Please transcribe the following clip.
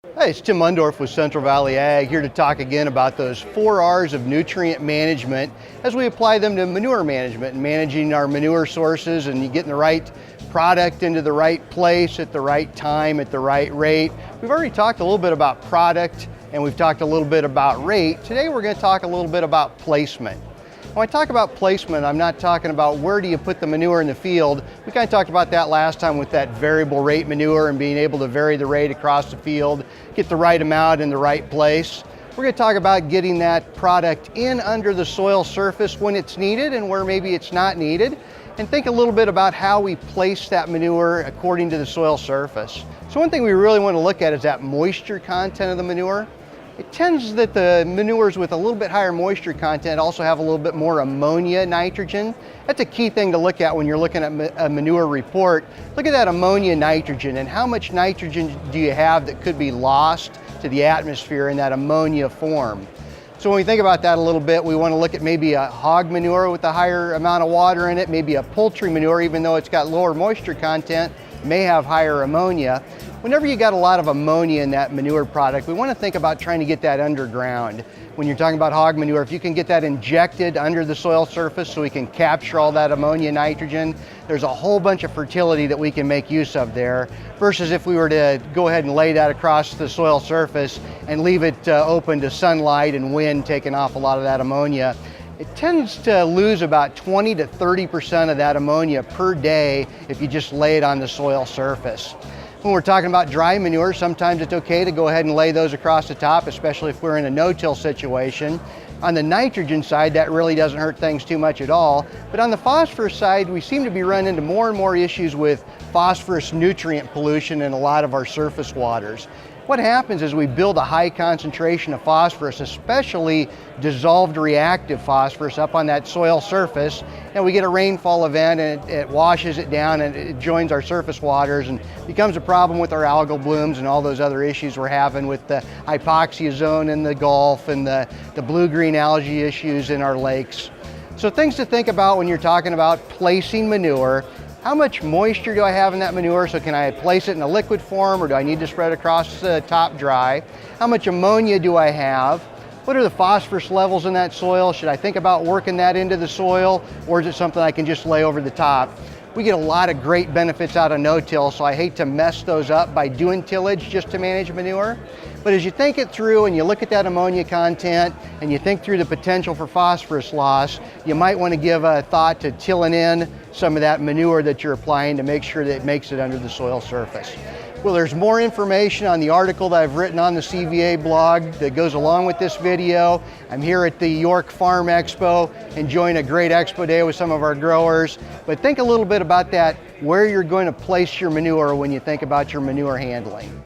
Hey, it's Tim Mundorf with Central Valley Ag, here to talk again about those 4 R's of nutrient management as we apply them to manure management and managing our manure sources and getting the right product into the right place at the right time at the right rate. We've already talked a little bit about product and we've talked a little bit about rate. Today we're going to talk a little bit about placement. When I talk about placement, I'm not talking about where do you put the manure in the field. We kind of talked about that last time with that variable rate manure and being able to vary the rate across the field, get the right amount in the right place. We're going to talk about getting that product in under the soil surface when it's needed and where maybe it's not needed, and think a little bit about how we place that manure according to the soil surface. So one thing we really want to look at is that moisture content of the manure. It tends that the manures with a little bit higher moisture content also have a little bit more ammonia nitrogen. That's a key thing to look at when you're looking at a manure report. Look at that ammonia nitrogen and how much nitrogen do you have that could be lost to the atmosphere in that ammonia form. So when we think about that a little bit, we want to look at maybe a hog manure with a higher amount of water in it, maybe a poultry manure, even though it's got lower moisture content, may have higher ammonia. Whenever you got a lot of ammonia in that manure product, we want to think about trying to get that underground. When you're talking about hog manure, if you can get that injected under the soil surface so we can capture all that ammonia nitrogen, there's a whole bunch of fertility that we can make use of there, versus if we were to go ahead and lay that across the soil surface and leave it open to sunlight and wind taking off a lot of that ammonia. It tends to lose about 20 to 30% of that ammonia per day if you just lay it on the soil surface. When we're talking about dry manure, sometimes it's okay to go ahead and lay those across the top, especially if we're in a no-till situation. On the nitrogen side, that really doesn't hurt things too much at all. But on the phosphorus side, we seem to be running into more and more issues with phosphorus nutrient pollution in a lot of our surface waters. What happens is we build a high concentration of phosphorus, especially dissolved reactive phosphorus, up on that soil surface, and we get a rainfall event and it washes it down and it joins our surface waters and becomes a problem with our algal blooms and all those other issues we're having with the hypoxia zone in the Gulf and the blue-green algae issues in our lakes. So things to think about when you're talking about placing manure. How much moisture do I have in that manure? So can I place it in a liquid form or do I need to spread across the top dry? How much ammonia do I have? What are the phosphorus levels in that soil? Should I think about working that into the soil, or is it something I can just lay over the top? We get a lot of great benefits out of no-till, so I hate to mess those up by doing tillage just to manage manure. But as you think it through and you look at that ammonia content and you think through the potential for phosphorus loss, you might want to give a thought to tilling in some of that manure that you're applying to make sure that it makes it under the soil surface. Well, there's more information on the article that I've written on the CVA blog that goes along with this video. I'm here at the York Farm Expo, enjoying a great expo day with some of our growers. But think a little bit about that, where you're going to place your manure when you think about your manure handling.